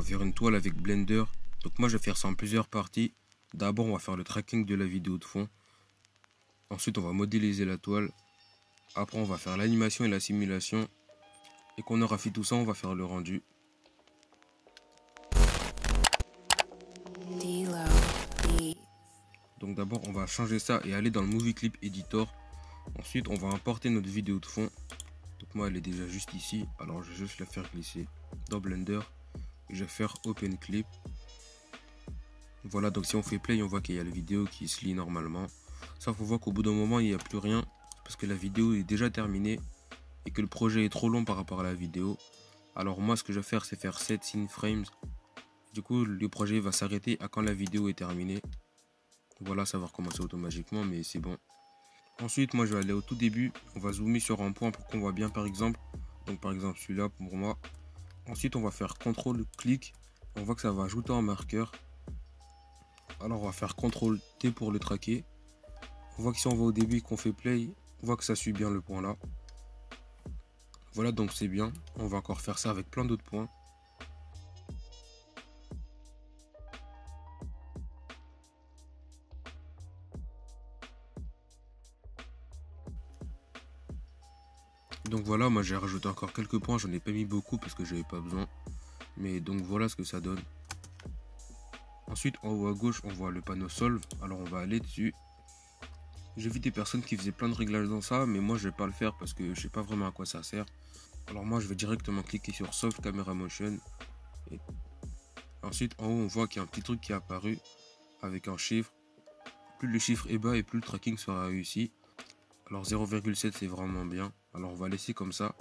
va faire une toile avec Blender. Donc moi je vais faire ça en plusieurs parties. D'abord on va faire le tracking de la vidéo de fond. Ensuite on va modéliser la toile. Après on va faire l'animation et la simulation. Et qu'on aura fait tout ça, on va faire le rendu. Donc d'abord on va changer ça et aller dans le Movie Clip Editor. Ensuite on va importer notre vidéo de fond. Donc moi elle est déjà juste ici. Alors je vais juste la faire glisser dans Blender. Et je vais faire Open Clip. Voilà, donc si on fait play, on voit qu'il y a la vidéo qui se lit normalement. Sauf qu'on voit qu'au bout d'un moment il n'y a plus rien. Parce que la vidéo est déjà terminée. Et que le projet est trop long par rapport à la vidéo. Alors moi ce que je vais faire c'est faire set scene frames. Du coup le projet va s'arrêter à quand la vidéo est terminée. Voilà, ça va recommencer automatiquement, mais c'est bon. Ensuite moi je vais aller au tout début. On va zoomer sur un point pour qu'on voit bien par exemple. Donc par exemple celui-là pour moi. Ensuite on va faire CTRL clic. On voit que ça va ajouter un marqueur. Alors on va faire CTRL T pour le traquer. On voit que si on va au début et qu'on fait play, on voit que ça suit bien le point là. Voilà, donc c'est bien. On va encore faire ça avec plein d'autres points. Donc voilà, moi j'ai rajouté encore quelques points. J'en ai pas mis beaucoup parce que j'avais pas besoin. Mais donc voilà ce que ça donne. Ensuite en haut à gauche on voit le panneau Solve. Alors on va aller dessus. J'ai vu des personnes qui faisaient plein de réglages dans ça. Mais moi je vais pas le faire parce que je sais pas vraiment à quoi ça sert. Alors moi je vais directement cliquer sur Solve Camera Motion. Et ensuite en haut on voit qu'il y a un petit truc qui est apparu avec un chiffre. Plus le chiffre est bas et plus le tracking sera réussi. Alors 0,7 c'est vraiment bien. Alors on va laisser comme ça.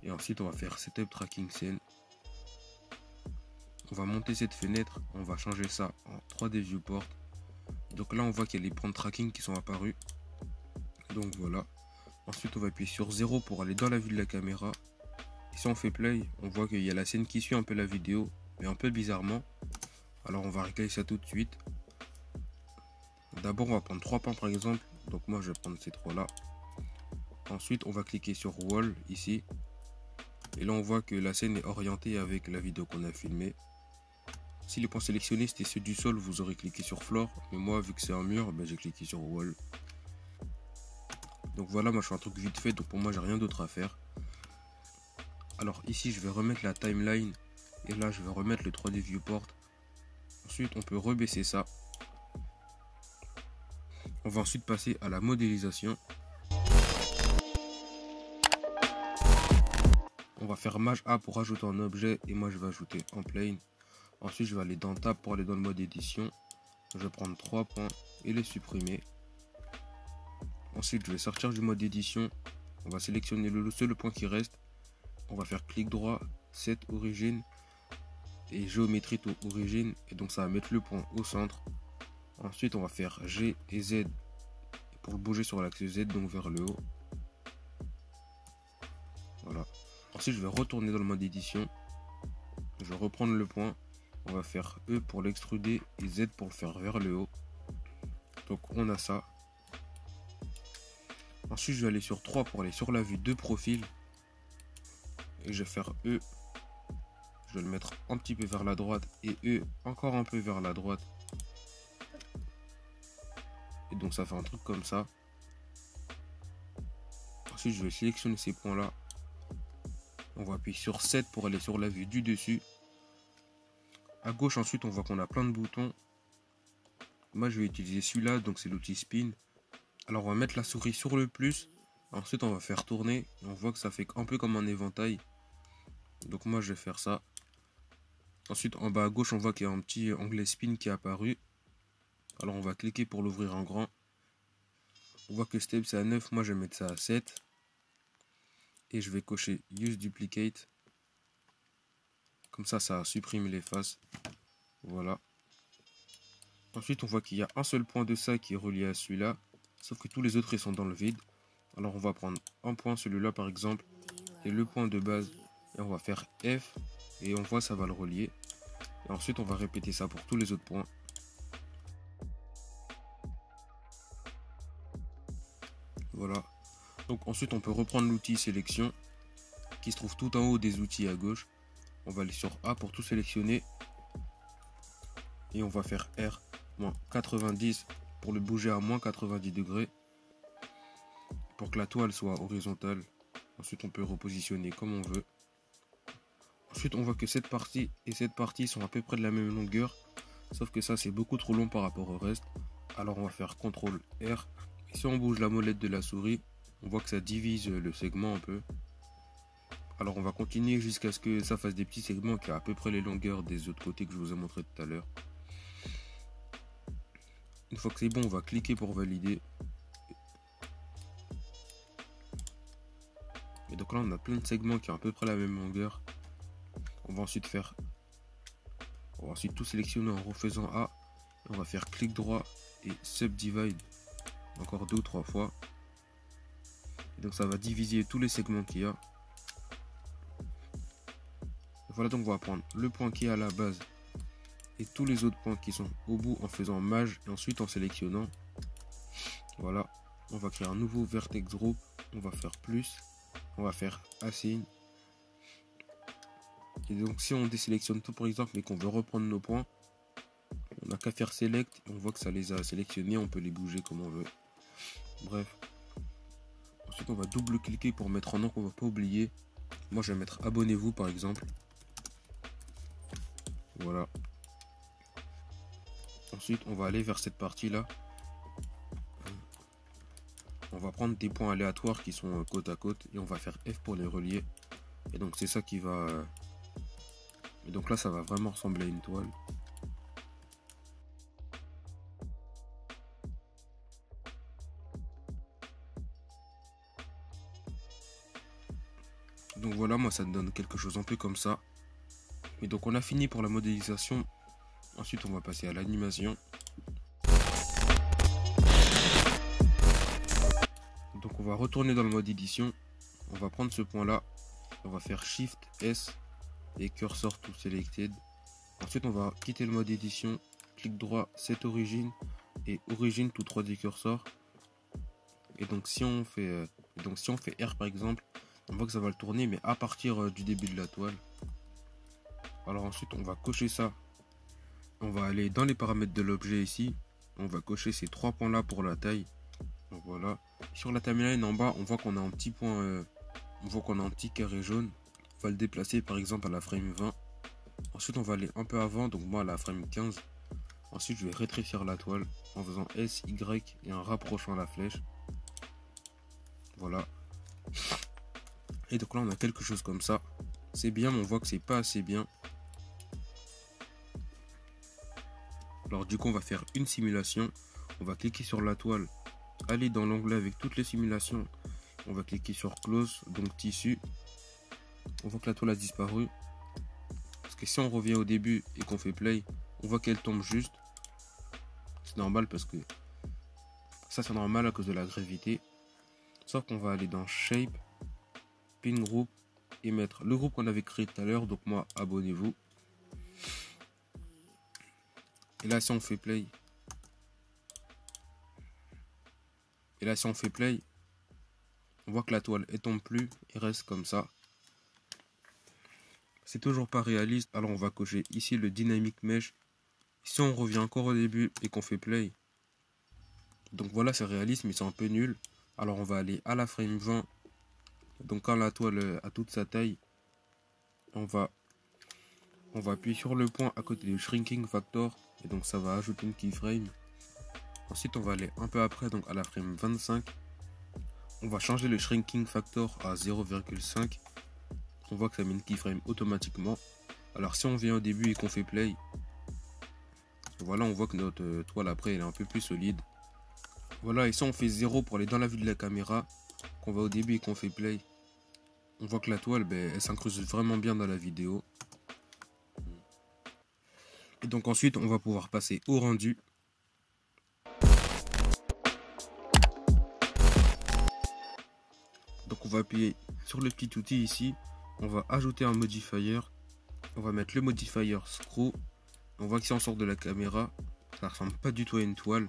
Et ensuite on va faire Setup Tracking Scene. On va monter cette fenêtre. On va changer ça en 3D Viewport. Donc là on voit qu'il y a les points de tracking qui sont apparus. Donc voilà. Ensuite on va appuyer sur 0 pour aller dans la vue de la caméra. Et si on fait play, on voit qu'il y a la scène qui suit un peu la vidéo. Mais un peu bizarrement. Alors on va régler ça tout de suite. D'abord on va prendre 3 points par exemple. Donc moi je vais prendre ces 3 là. Ensuite on va cliquer sur Wall ici. Et là on voit que la scène est orientée avec la vidéo qu'on a filmée. Si les points sélectionnés c'était ceux du sol, vous aurez cliqué sur Floor. Mais moi vu que c'est un mur, ben, j'ai cliqué sur Wall. Donc voilà, moi je fais un truc vite fait. Donc pour moi j'ai rien d'autre à faire. Alors ici je vais remettre la timeline. Et là je vais remettre le 3D Viewport. Ensuite on peut rebaisser ça. On va ensuite passer à la modélisation. On va faire Maj A pour ajouter un objet et moi je vais ajouter en plane. Ensuite je vais aller dans Tab pour aller dans le mode édition. Je vais prendre 3 points et les supprimer. Ensuite je vais sortir du mode édition. On va sélectionner le seul point qui reste. On va faire clic droit, Set Origine et Géométrie to Origine. Et donc ça va mettre le point au centre. Ensuite on va faire G et Z pour le bouger sur l'axe Z, donc vers le haut. Voilà. Ensuite je vais retourner dans le mode édition. Je vais reprendre le point. On va faire E pour l'extruder et Z pour le faire vers le haut. Donc on a ça. Ensuite je vais aller sur 3 pour aller sur la vue de profil. Et je vais faire E. Je vais le mettre un petit peu vers la droite. Et E encore un peu vers la droite. Et donc ça fait un truc comme ça. Ensuite je vais sélectionner ces points là. On va appuyer sur 7 pour aller sur la vue du dessus. À gauche ensuite on voit qu'on a plein de boutons. Moi je vais utiliser celui-là, donc c'est l'outil spin. Alors on va mettre la souris sur le plus. Ensuite on va faire tourner. Et on voit que ça fait un peu comme un éventail. Donc moi je vais faire ça. Ensuite en bas à gauche on voit qu'il y a un petit onglet spin qui est apparu. Alors on va cliquer pour l'ouvrir en grand. On voit que step c'est à 9, moi je vais mettre ça à 7. Et je vais cocher Use Duplicate. Comme ça supprime les faces. Voilà. Ensuite on voit qu'il y a un seul point de ça qui est relié à celui-là. Sauf que tous les autres ils sont dans le vide. Alors on va prendre un point, celui-là par exemple. Et le point de base. Et on va faire F. Et on voit ça va le relier. Et ensuite on va répéter ça pour tous les autres points. Voilà. Donc ensuite on peut reprendre l'outil sélection qui se trouve tout en haut des outils à gauche. On va aller sur A pour tout sélectionner. et on va faire R moins 90 pour le bouger à moins 90 degrés pour que la toile soit horizontale. Ensuite on peut repositionner comme on veut. Ensuite on voit que cette partie et cette partie sont à peu près de la même longueur, sauf que ça c'est beaucoup trop long par rapport au reste. Alors on va faire CTRL R, et si on bouge la molette de la souris, on voit que ça divise le segment un peu. Alors on va continuer jusqu'à ce que ça fasse des petits segments qui a à peu près les longueurs des autres côtés que je vous ai montré tout à l'heure. Une fois que c'est bon, on va cliquer pour valider. Et donc là on a plein de segments qui ont à peu près la même longueur. On va ensuite tout sélectionner en refaisant A. On va faire clic droit et subdivide encore 2 ou 3 fois. Et donc ça va diviser tous les segments qu'il y a. Et voilà, donc on va prendre le point qui est à la base et tous les autres points qui sont au bout en faisant maj et ensuite en sélectionnant. Voilà, on va créer un nouveau vertex group. On va faire plus. On va faire assign. Et donc si on désélectionne tout par exemple mais qu'on veut reprendre nos points, on n'a qu'à faire select et on voit que ça les a sélectionnés, on peut les bouger comme on veut. Bref. Ensuite on va double cliquer pour mettre un nom qu'on ne va pas oublier. Moi je vais mettre abonnez-vous par exemple. Voilà. Ensuite on va aller vers cette partie là. On va prendre des points aléatoires qui sont côte à côte et on va faire F pour les relier. Et donc c'est ça qui va... Et donc là ça va vraiment ressembler à une toile. Donc voilà, moi ça me donne quelque chose un peu comme ça. Et donc on a fini pour la modélisation. Ensuite on va passer à l'animation. Donc on va retourner dans le mode édition. On va prendre ce point là. On va faire Shift S et cursor to selected. Ensuite on va quitter le mode édition. Clic droit, set origine et origine to 3D cursor. Et donc si on fait R par exemple, on voit que ça va le tourner mais à partir du début de la toile. Alors ensuite on va cocher ça. On va aller dans les paramètres de l'objet ici. On va cocher ces 3 points là pour la taille. Donc voilà. Sur la timeline en bas, on voit qu'on a un petit point, on voit qu'on a un petit carré jaune. On va le déplacer par exemple à la frame 20. Ensuite on va aller un peu avant, donc moi à la frame 15. Ensuite je vais rétrécir la toile en faisant S, Y et en rapprochant la flèche. Voilà. Et donc là on a quelque chose comme ça. C'est bien mais on voit que c'est pas assez bien. Alors du coup on va faire une simulation. On va cliquer sur la toile. Aller dans l'onglet avec toutes les simulations. On va cliquer sur close, donc tissu. On voit que la toile a disparu. Parce que si on revient au début et qu'on fait play, on voit qu'elle tombe juste. C'est normal parce que ça c'est normal à cause de la gravité. Sauf qu'on va aller dans shape, pin group et mettre le groupe qu'on avait créé tout à l'heure. Donc moi abonnez-vous. Et là si on fait play. On voit que la toile ne tombe plus et reste comme ça. C'est toujours pas réaliste, alors on va cocher ici le dynamic mesh. Si on revient encore au début et qu'on fait play, donc voilà c'est réaliste mais c'est un peu nul. Alors on va aller à la frame 20. Donc quand la toile a toute sa taille, on va appuyer sur le point à côté du shrinking factor et donc ça va ajouter une keyframe. Ensuite on va aller un peu après, donc à la frame 25. On va changer le shrinking factor à 0,5. On voit que ça met une keyframe automatiquement. Alors si on vient au début et qu'on fait play, voilà on voit que notre toile après elle est un peu plus solide. Voilà, et si on fait 0 pour aller dans la vue de la caméra, qu'on va au début et qu'on fait play, on voit que la toile elle s'incruste vraiment bien dans la vidéo. Et donc ensuite on va pouvoir passer au rendu. Donc on va appuyer sur le petit outil ici, on va ajouter un modifier, on va mettre le modifier screw. On voit que si on sort de la caméra, ça ressemble pas du tout à une toile,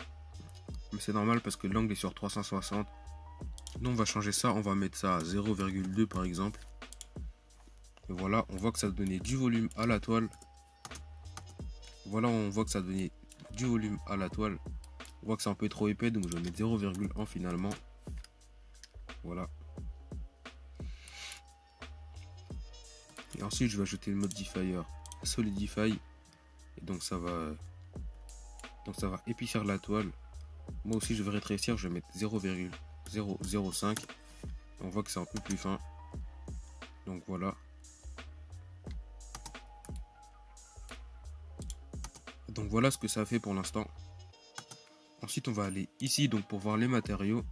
mais c'est normal parce que l'angle est sur 360. Nous on va changer ça, on va mettre ça à 0,2 par exemple. Et voilà, on voit que ça donnait du volume à la toile. Voilà, on voit que ça donnait du volume à la toile. On voit que c'est un peu trop épais, donc je vais mettre 0,1 finalement. Voilà. Et ensuite, je vais ajouter le modifier Solidify. Et donc ça va épaissir la toile. Moi aussi, je vais rétrécir, je vais mettre 0,005. On voit que c'est un peu plus fin. Donc voilà. Donc voilà ce que ça fait pour l'instant. Ensuite, on va aller ici donc pour voir les matériaux.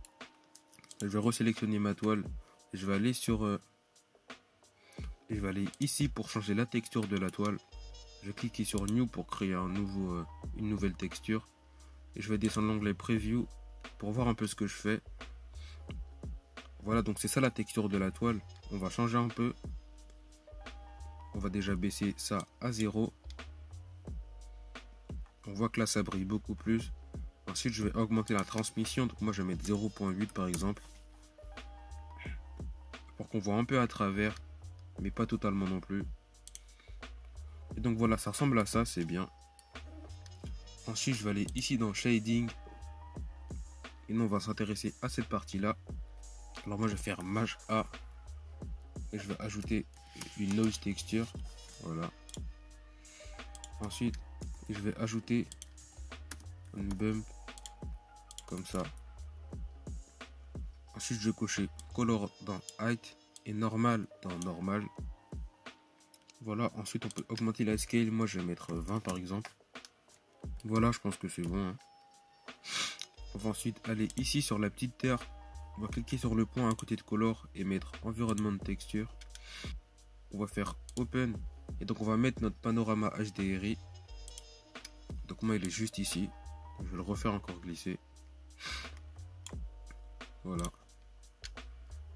Je vais resélectionner ma toile. Et je vais aller ici pour changer la texture de la toile. Je vais cliquer sur New pour créer une nouvelle texture. Et je vais descendre l'onglet Preview pour voir un peu ce que je fais. Voilà, donc c'est ça la texture de la toile. On va changer un peu. On va déjà baisser ça à 0. On voit que là ça brille beaucoup plus. Ensuite je vais augmenter la transmission. Donc moi je vais mettre 0,8 par exemple. Pour qu'on voit un peu à travers. Mais pas totalement non plus. Et donc voilà, ça ressemble à ça, c'est bien. Ensuite je vais aller ici dans Shading. Et nous on va s'intéresser à cette partie là. Alors moi je vais faire Maj A. Et je vais ajouter une Noise Texture. Voilà. Ensuite je vais ajouter une bump comme ça. Ensuite je vais cocher Color dans Height et Normal dans Normal. Voilà, ensuite on peut augmenter la scale. Moi je vais mettre 20 par exemple. Voilà, je pense que c'est bon, hein. On va ensuite aller ici sur la petite terre. On va cliquer sur le point à côté de Color et mettre Environnement Texture. On va faire Open. Et donc on va mettre notre panorama HDRI. Donc moi il est juste ici. Je vais le refaire encore glisser. Voilà.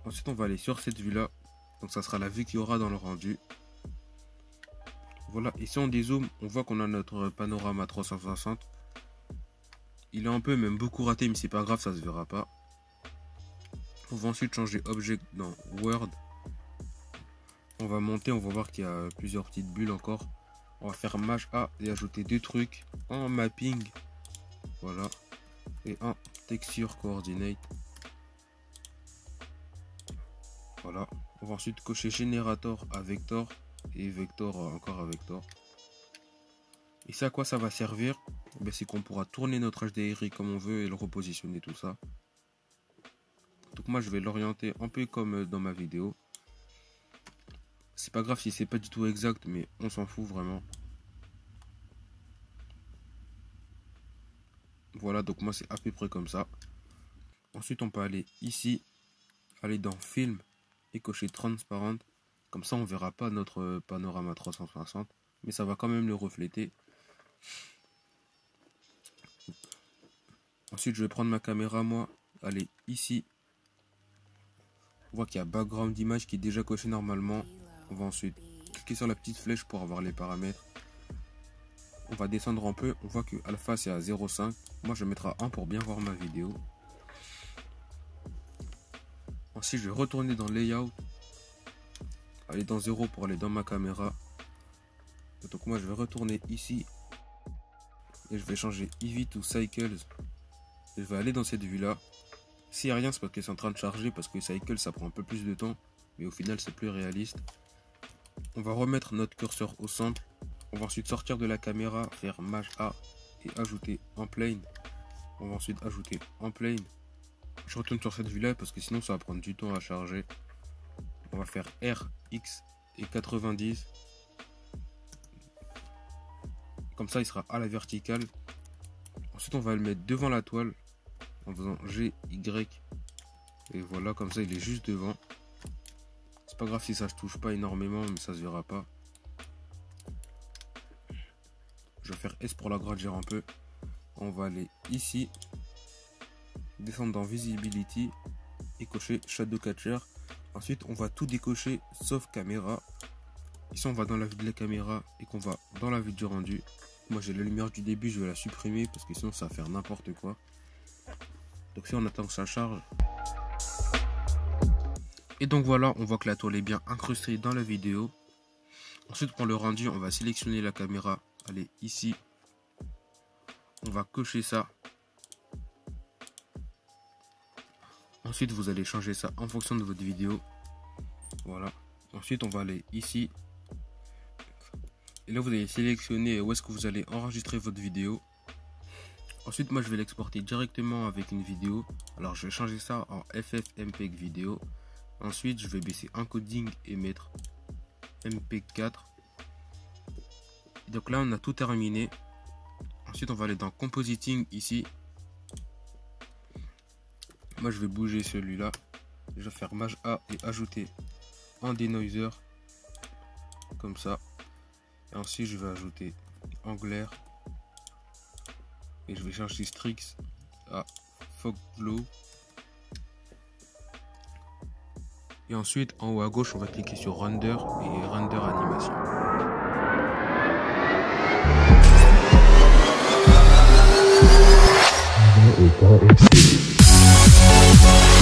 Ensuite on va aller sur cette vue là. Donc ça sera la vue qu'il y aura dans le rendu. Voilà, et si on dézoome, on voit qu'on a notre panorama 360. Il est un peu, même beaucoup raté, mais c'est pas grave, ça se verra pas. On va ensuite changer Object dans Word. On va monter, on va voir qu'il y a plusieurs petites bulles encore. On va faire Maj A et ajouter deux trucs en mapping. Voilà. Et en texture coordinate. Voilà. On va ensuite cocher générateur à vector. Et vector encore à vector. Et c'est à quoi ça va servir? Ben, c'est qu'on pourra tourner notre HDRI comme on veut et le repositionner tout ça. Donc moi je vais l'orienter un peu comme dans ma vidéo. C'est pas grave si c'est pas du tout exact, mais on s'en fout vraiment. Voilà, donc moi c'est à peu près comme ça. Ensuite on peut aller ici, aller dans Film et cocher Transparent. Comme ça on verra pas notre panorama 360, mais ça va quand même le refléter. Ensuite je vais prendre ma caméra, moi, aller ici. On voit qu'il y a background d'image qui est déjà coché normalement. On va ensuite cliquer sur la petite flèche pour avoir les paramètres. On va descendre un peu. On voit que alpha c'est à 0,5. Moi je vais mettre à 1 pour bien voir ma vidéo. Ensuite je vais retourner dans Layout. Aller dans 0 pour aller dans ma caméra. Donc moi je vais retourner ici. Et je vais changer EV to Cycles. Et je vais aller dans cette vue là. S'il n'y a rien, c'est parce que c'est en train de charger. Parce que Cycle ça prend un peu plus de temps. Mais au final c'est plus réaliste. On va remettre notre curseur au centre. On va ensuite sortir de la caméra, faire Maj A et ajouter en plane. On va ensuite ajouter en plane. Je retourne sur cette vue là parce que sinon ça va prendre du temps à charger. On va faire R, X et 90. Comme ça il sera à la verticale. Ensuite on va le mettre devant la toile en faisant G, Y. Et voilà, comme ça il est juste devant. C'est pas grave si ça se touche pas énormément, mais ça se verra pas. Je vais faire S pour l'agrandir un peu. On va aller ici, descendre dans Visibility et cocher Shadow Catcher. Ensuite, on va tout décocher sauf caméra. Ici, on va dans la vue de la caméra et qu'on va dans la vue du rendu. Moi, j'ai la lumière du début, je vais la supprimer parce que sinon, ça va faire n'importe quoi. Donc, si on attend que ça charge. Et donc voilà, on voit que la toile est bien incrustée dans la vidéo. Ensuite, pour le rendu, on va sélectionner la caméra aller ici. On va cocher ça. Ensuite, vous allez changer ça en fonction de votre vidéo. Voilà. Ensuite, on va aller ici. Et là, vous allez sélectionner où est-ce que vous allez enregistrer votre vidéo. Ensuite, moi, je vais l'exporter directement avec une vidéo. Alors, je vais changer ça en FFmpeg vidéo. Ensuite, je vais baisser encoding et mettre MP4. Donc là, on a tout terminé. Ensuite, on va aller dans Compositing ici. Moi, je vais bouger celui-là. Je vais faire Maj A et ajouter un denoiser. Comme ça. Et ensuite, je vais ajouter Angler. Et je vais changer Strix à Fog Glow. Et ensuite, en haut à gauche, on va cliquer sur Render et Render Animation. Et